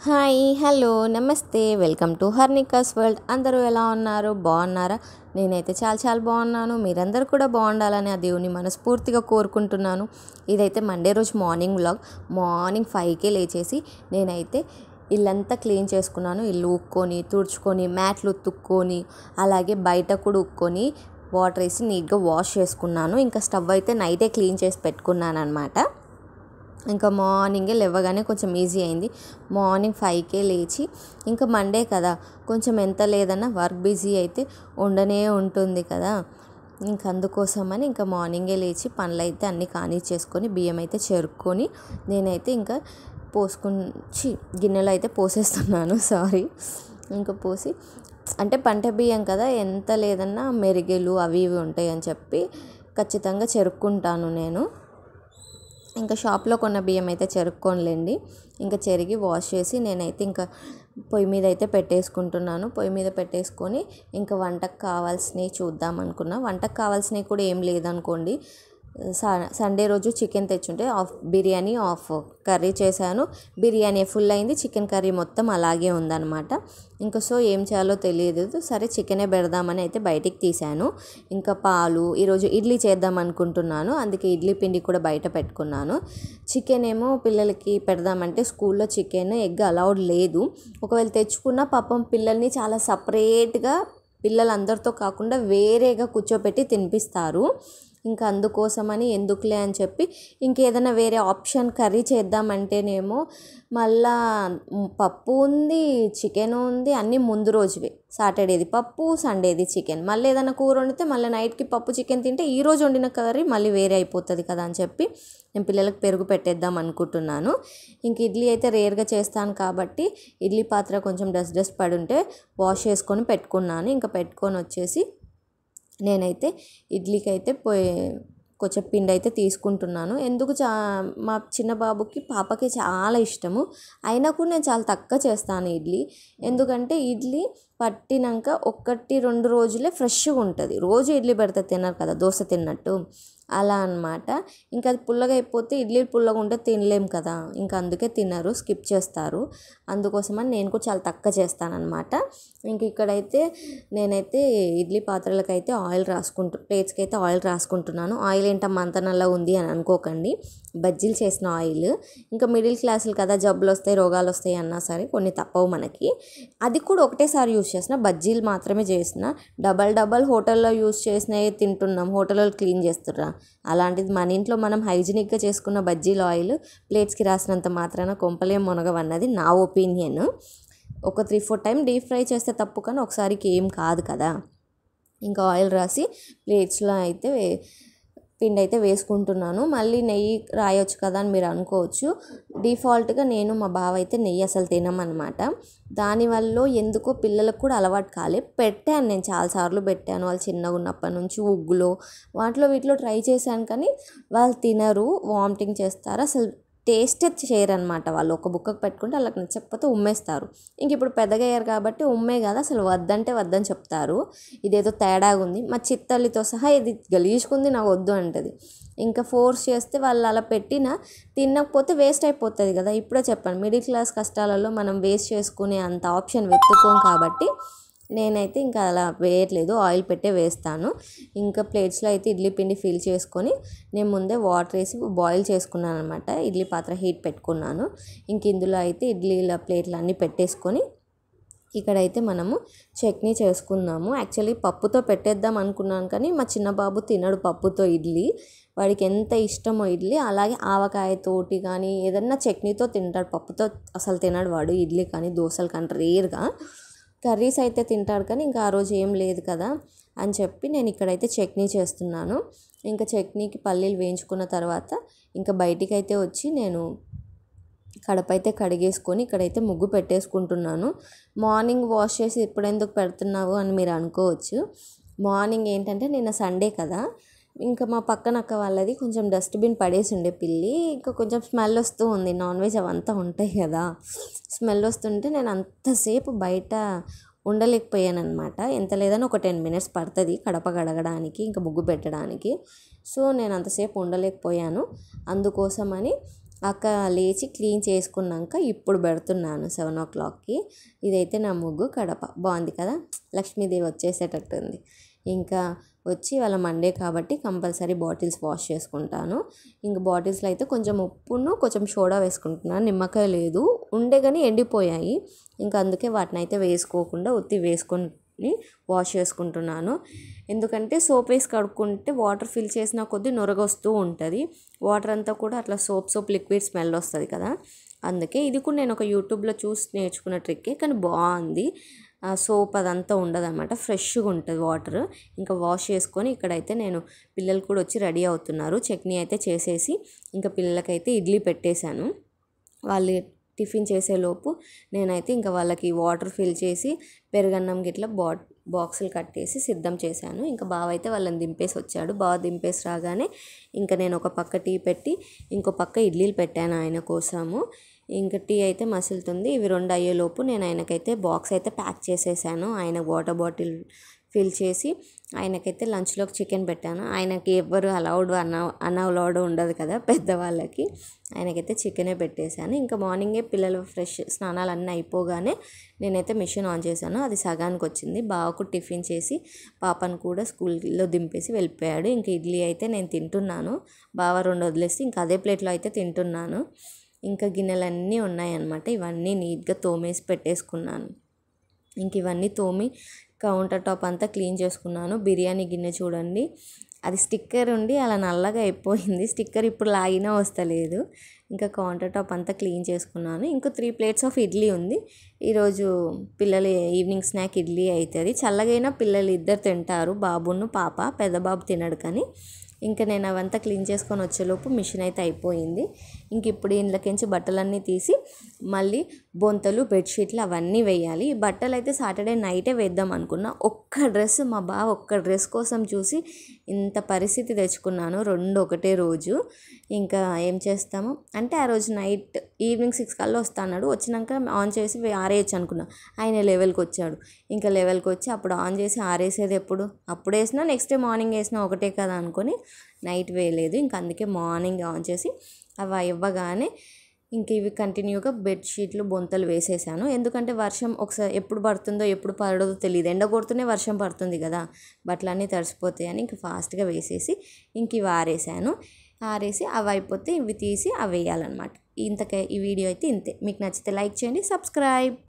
Hi hello నమస్తే welcome to హర్నికాస్ world. అందరూ ఎలా ఉన్నారు? బాగున్నారా? నేనైతే చాలా చాలా బాగున్నాను. మీరందరూ కూడా బాగుండాలని ఆ దేవుని మనస్ఫూర్తిగా కోరుకుంటున్నాను. ఇదైతే మండే రోజు మార్నింగ్ వ్లాగ్. మార్నింగ్ 5కే లేచేసి నేనైతే ఇల్లంతా క్లీన్ చేసుకున్నాను. ఇల్లు ఉక్కొని తుడుచుకొని మ్యాట్లు ఉతుక్కొని అలాగే బయట కూడా ఉక్కొని వాటర్ వేసి నీట్గా వాష్ చేసుకున్నాను. ఇంకా స్టవ్ అయితే నైటే క్లీన్ చేసి పెట్టుకున్నాను అనమాట. ఇంకా మార్నింగే లేవగానే కొంచెం ఈజీ అయింది. మార్నింగ్ 5కే లేచి ఇంకా మండే కదా, కొంచెం ఎంత లేదన్నా వర్క్ బిజీ అయితే ఉండనే ఉంటుంది కదా. ఇంక అందుకోసమని ఇంకా మార్నింగే లేచి పనులు అయితే అన్నీ కానిచ్చేసుకొని బియ్యం అయితే చెరుక్కొని నేనైతే ఇంకా గిన్నెలో అయితే పోసేస్తున్నాను. ఇంకా పోసి అంటే పంట బియ్యం కదా, ఎంత లేదన్నా మెరిగెలు అవి ఇవి ఉంటాయి అని చెప్పి ఖచ్చితంగా చెరుక్కుంటాను నేను. ఇంకా షాప్లో కొన్న బియ్యం అయితే చెరుక్కోనిలేండి. ఇంకా చెరిగి వాష్ చేసి నేనైతే ఇంకా పొయ్యి మీద అయితే పెట్టేసుకుంటున్నాను. పొయ్యి మీద పెట్టేసుకొని ఇంకా వంటకు కావాల్సినవి చూద్దాం అనుకున్నా. వంటకు కావాల్సినవి కూడా ఏం లేదనుకోండి. సండే రోజు చికెన్ తెచ్చుంటే బిర్యానీ కర్రీ చేశాను. బిర్యానీ ఫుల్ అయింది, చికెన్ కర్రీ మొత్తం అలాగే ఉందన్నమాట. ఇంకా సో ఏం చేయాలో తెలియదు. సరే చికెనే పెడదామని అయితే బయటికి తీశాను. ఇంకా పాలు, ఈరోజు ఇడ్లీ చేద్దాం అనుకుంటున్నాను. అందుకే ఇడ్లీ పిండి కూడా బయట పెట్టుకున్నాను. చికెన్ ఏమో పిల్లలకి పెడదామంటే స్కూల్లో చికెన్ ఎగ్ అలౌడ్ లేదు. ఒకవేళ తెచ్చుకున్న పాపం పిల్లల్ని చాలా సపరేట్గా పిల్లలందరితో కాకుండా వేరేగా కూర్చోపెట్టి తినిపిస్తారు. ఇంకా అందుకోసమని ఎందుకులే అని చెప్పి ఇంకేదైనా వేరే ఆప్షన్ కర్రీ చేద్దామంటేనేమో మళ్ళా పప్పు ఉంది, చికెన్ ఉంది, అన్నీ ముందు రోజువే. సాటర్డేది పప్పు, సండేది చికెన్. మళ్ళీ ఏదైనా కూర వండితే మళ్ళీ నైట్కి పప్పు చికెన్ తింటే ఈరోజు వండిన కర్రీ మళ్ళీ వేరే అయిపోతుంది కదా అని చెప్పి నేను పిల్లలకు పెరుగు పెట్టేద్దాం అనుకుంటున్నాను. ఇంక ఇడ్లీ అయితే రేర్గా చేస్తాను కాబట్టి ఇడ్లీ పాత్ర కొంచెం డస్ట్ పడి ఉంటే వాష్ చేసుకొని పెట్టుకున్నాను. ఇంకా పెట్టుకొని వచ్చేసి నేనైతే ఇడ్లీకి అయితే కొంచెం పిండి అయితే తీసుకుంటున్నాను. ఎందుకు మా చిన్న బాబుకి పాపకి చాలా ఇష్టము. అయినా కూడా నేను చాలా తక్కువ చేస్తాను ఇడ్లీ. ఎందుకంటే ఇడ్లీ పట్టినాక 1-2 రోజులే ఫ్రెష్గా ఉంటుంది. రోజు ఇడ్లీ పెడితే తినరు కదా, దోశ తిన్నట్టు అలా అన్నమాట. ఇంకా అది పుల్లగా అయిపోతే ఇడ్లీ పుల్లగా ఉంటే తినలేము కదా, ఇంకా అందుకే తినరు, స్కిప్ చేస్తారు. అందుకోసమని నేను కూడా చాలా తక్కువ చేస్తానన్నమాట. ఇంక ఇక్కడైతే నేనైతే ఇడ్లీ పాత్రలకైతే ప్లేట్స్కి అయితే ఆయిల్ రాసుకుంటున్నాను. ఆయిల్ ఏంటమ్మా అంత నల్ల ఉంది అని అనుకోకండి, బజ్జీలు చేసిన ఆయిల్. ఇంకా మిడిల్ క్లాసులు కదా, జబ్బులు వస్తాయి, రోగాలు వస్తాయి అన్నా సరే కొన్ని తప్పవు మనకి. అది కూడా ఒకటేసారి యూస్ చేసిన, బజ్జీలు మాత్రమే చేసిన. డబల్ హోటల్లో యూస్ చేసినవి తింటున్నాం, హోటల్లో క్లీన్ చేస్తుర్రా. అలాంటిది మన ఇంట్లో మనం హైజీనిక్గా చేసుకున్న బజ్జీల ఆయిల్ ప్లేట్స్కి రాసినంత మాత్రాన కొంపలేం మునగవన్నది నా ఒపీనియన్. ఒక 3-4 టైం డీప్ ఫ్రై చేస్తే తప్పు, కానీ ఒకసారికి ఏం కాదు కదా. ఇంకా ఆయిల్ రాసి ప్లేట్స్లో అయితే పిండి అయితే వేసుకుంటున్నాను. మళ్ళీ నెయ్యి రాయొచ్చు కదా అని మీరు అనుకోవచ్చు. డిఫాల్ట్గా నేను మా బావ అయితే నెయ్యి అసలు తినమన్నమాట. దానివల్ల ఎందుకో పిల్లలకు కూడా అలవాటు పెట్టాను, నేను చాలాసార్లు పెట్టాను. వాళ్ళు చిన్నగా ఉన్నప్పటి నుంచి ఉగ్గులో వీటిలో ట్రై చేశాను, కానీ వాళ్ళు తినరు, వామిటింగ్ చేస్తారు, అసలు టేస్టే చేయరనమాట. వాళ్ళు ఒక బుక్కకు పెట్టుకుంటే వాళ్ళకి నచ్చకపోతే ఉమ్మేస్తారు. ఇంక ఇప్పుడు పెద్దగా అయ్యారు కాబట్టి ఉమ్మే కదా, అసలు వద్దంటే వద్దని చెప్తారు. ఇదేదో తేడాగా ఉంది. మా చిత్తల్లితో సహా ఇది గలీజుకుంది, నాకు వద్దు అంటది. ఇంకా ఫోర్స్ చేస్తే వాళ్ళు అలా పెట్టినా తినకపోతే వేస్ట్ అయిపోతుంది కదా. ఇప్పుడే చెప్పాను, మిడిల్ క్లాస్ కష్టాలలో మనం వేస్ట్ చేసుకునే అంత ఆప్షన్ వెతుక్కోం కాబట్టి నేనైతే ఇంకా అలా వేయట్లేదు, ఆయిల్ పెట్టే వేస్తాను. ఇంకా ప్లేట్స్లో అయితే ఇడ్లీ పిండి ఫిల్ చేసుకొని నేను ముందే వాటర్ వేసి బాయిల్ చేసుకున్నాను అనమాట. ఇడ్లీ పాత్ర హీట్ పెట్టుకున్నాను. ఇంక ఇందులో అయితే ఇడ్లీల ప్లేట్లు అన్నీ పెట్టేసుకొని ఇక్కడైతే మనము చట్నీ చేసుకుందాము. యాక్చువల్లీ పప్పుతో పెట్టేద్దాం అనుకున్నాను, కానీ మా చిన్న బాబు తినడు పప్పుతో ఇడ్లీ. వాడికి ఎంత ఇష్టమో ఇడ్లీ, అలాగే ఆవకాయతోటి కానీ ఏదన్నా చట్నీతో తింటాడు, పప్పుతో అసలు తినడు వాడు. ఇడ్లీ కానీ దోశలు కానీ రేర్గా. కర్రీస్ అయితే తింటాడు, కానీ ఇంకా ఆ రోజు ఏం లేదు కదా అని చెప్పి నేను ఇక్కడైతే చట్నీ చేస్తున్నాను. ఇంకా చట్నీకి పల్లీలు వేయించుకున్న తర్వాత ఇంకా బయటికి అయితే వచ్చి నేను కడప అయితే కడిగేసుకొని ఇక్కడైతే ముగ్గు పెట్టేసుకుంటున్నాను. మార్నింగ్ వాష్ చేసి ఇప్పుడు ఎందుకు పెడుతున్నావు అని మీరు అనుకోవచ్చు. మార్నింగ్ ఏంటంటే నిన్న సండే కదా, ఇంకా మా పక్కన అక్క వాళ్ళది కొంచెం డస్ట్బిన్ పడేసి ఉండే పిల్లి, ఇంకా కొంచెం స్మెల్ వస్తూ ఉంది, నాన్ వెజ్ అవంతా ఉంటాయి కదా, స్మెల్ వస్తుంటే నేను అంతసేపు బయట ఉండలేకపోయాను అనమాట. ఎంత లేదని ఒక 10 minutes పడుతుంది కడప కడగడానికి, ఇంకా ముగ్గు పెట్టడానికి. సో నేను అంతసేపు ఉండలేకపోయాను. అందుకోసమని అక్క లేచి క్లీన్ చేసుకున్నాక ఇప్పుడు పెడుతున్నాను 7 o'clockకి. ఇదైతే నా ముగ్గు కడప. బాగుంది కదా, లక్ష్మీదేవి వచ్చేసేటట్టుంది. ఇంకా వచ్చి వాళ్ళ మండే కాబట్టి కంపల్సరీ బాటిల్స్ వాష్ చేసుకుంటాను. ఇంక బాటిల్స్లో అయితే కొంచెం ఉప్పును కొంచెం సోడా వేసుకుంటున్నాను. నిమ్మకాయ లేదు, ఉండే కానీ ఎండిపోయాయి. ఇంకా అందుకే వాటిని అయితే వేసుకోకుండా ఉత్తి వేసుకొని వాష్ చేసుకుంటున్నాను. ఎందుకంటే సోప్ వేసి కడుక్కుంటే వాటర్ ఫిల్ చేసిన కొద్దీ నొరగొస్తూ ఉంటుంది. వాటర్ అంతా కూడా అట్లా సోప్ లిక్విడ్ స్మెల్ వస్తుంది కదా, అందుకే. ఇది కూడా నేను ఒక యూట్యూబ్లో చూసి నేర్చుకున్న ట్రిక్కే, కానీ బాగుంది. సోప్ అదంతా ఉండదన్నమాట, ఫ్రెష్గా ఉంటుంది వాటర్. ఇంకా వాష్ చేసుకొని ఇక్కడైతే నేను పిల్లలు కూడా వచ్చి రెడీ అవుతున్నారు. చట్నీ అయితే చేసేసి ఇంకా పిల్లలకైతే ఇడ్లీ పెట్టేశాను. వాళ్ళు టిఫిన్ చేసేలోపు నేనైతే ఇంకా వాళ్ళకి వాటర్ ఫిల్ చేసి పెరుగన్నం గిట్లా బాక్సులు కట్టేసి సిద్ధం చేశాను. ఇంకా బావ అయితే వాళ్ళని దింపేసి వచ్చాడు. బావ దింపేసి రాగానే ఇంకా నేను ఒక పక్క టీ పెట్టి ఇంకో పక్క ఇడ్లీలు పెట్టాను ఆయన కోసము. ఇంకా టీ అయితే మసులుతుంది. ఇవి 2 అయ్యేలోపు నేను ఆయనకైతే బాక్స్ అయితే ప్యాక్ చేసేసాను. ఆయన వాటర్ బాటిల్ ఫిల్ చేసి ఆయనకైతే లంచ్లోకి చికెన్ పెట్టాను. ఆయనకి ఎవ్వరు అన్అలౌడ్ ఉండదు కదా పెద్దవాళ్ళకి, ఆయనకైతే చికెనే పెట్టేశాను. ఇంకా మార్నింగే పిల్లలు ఫ్రెష్ స్నానాలు అన్నీ అయిపోగానే నేనైతే మిషన్ ఆన్ చేశాను. అది సగానికి వచ్చింది. బావకు టిఫిన్ చేసి పాపను కూడా స్కూల్లో దింపేసి వెళ్ళిపోయాడు. ఇంకా ఇడ్లీ అయితే నేను తింటున్నాను. బావ 2 వదిలేసి ఇంకా అదే ప్లేట్లో అయితే తింటున్నాను. ఇంకా గిన్నెలన్నీ ఉన్నాయన్నమాట. ఇవన్నీ నీట్గా తోమేసి పెట్టేసుకున్నాను. ఇంక ఇవన్నీ తోమి కౌంటర్ టాప్ అంతా క్లీన్ చేసుకున్నాను. బిర్యానీ గిన్నె చూడండి, అది స్టిక్కర్ ఉండి అలా నల్లగా అయిపోయింది. స్టిక్కర్ ఇప్పుడు లాగినా వస్తలేదు. ఇంకా కౌంటర్ టాప్ అంతా క్లీన్ చేసుకున్నాను. ఇంకో 3 plates ఆఫ్ ఇడ్లీ ఉంది. ఈరోజు పిల్లలు ఈవినింగ్ స్నాక్ ఇడ్లీ అవుతుంది. చల్లగైనా పిల్లలు ఇద్దరు తింటారు, బాబును పాప. పెద్ద బాబు తినడు కానీ. ఇంకా నేను అవంతా క్లీన్ చేసుకొని వచ్చేలోపు మిషన్ అయితే అయిపోయింది. ఇంక ఇప్పుడు ఇంట్లోకించి బట్టలన్నీ తీసి మళ్ళీ బొంతలు బెడ్షీట్లు అవన్నీ వేయాలి. బట్టలు అయితే సాటర్డే నైటే వేద్దాం అనుకున్నా. మా బావ ఒక్క డ్రెస్ కోసం చూసి ఇంత పరిస్థితి తెచ్చుకున్నాను. 2 ఒకటే రోజు. ఇంకా ఏం చేస్తాము అంటే ఆ రోజు నైట్ ఈవినింగ్ 6 కల్లా వస్తాడు. వచ్చినాక ఆన్ చేసి ఆరేయచ్చు అనుకున్నా. ఆయన లెవెల్కి వచ్చాడు. ఇంకా లెవెల్కి వచ్చి అప్పుడు ఆన్ చేసి ఆరేసేది అప్పుడు వేసినా నెక్స్ట్ డే మార్నింగ్ వేసినా ఒకటే కదా అనుకొని నైట్ వేయలేదు. ఇంకా అందుకే మార్నింగ్ ఆన్ చేసి అవి ఇవ్వగానే ఇంక ఇవి కంటిన్యూగా బెడ్షీట్లు బొంతలు వేసేసాను. ఎందుకంటే వర్షం ఒకసారి ఎప్పుడు పడుతుందో ఎప్పుడు పడదో తెలియదు. ఎండ కొడుతూనే వర్షం పడుతుంది కదా, బట్టలన్నీ తడిసిపోతాయని ఇంక ఫాస్ట్గా వేసేసి ఇంక ఇవి ఆరేసి అవి అయిపోతే ఇవి తీసి అవి వేయాలన్నమాట. ఈ వీడియో అయితే ఇంతే. మీకు నచ్చితే లైక్ చేయండి, సబ్స్క్రైబ్.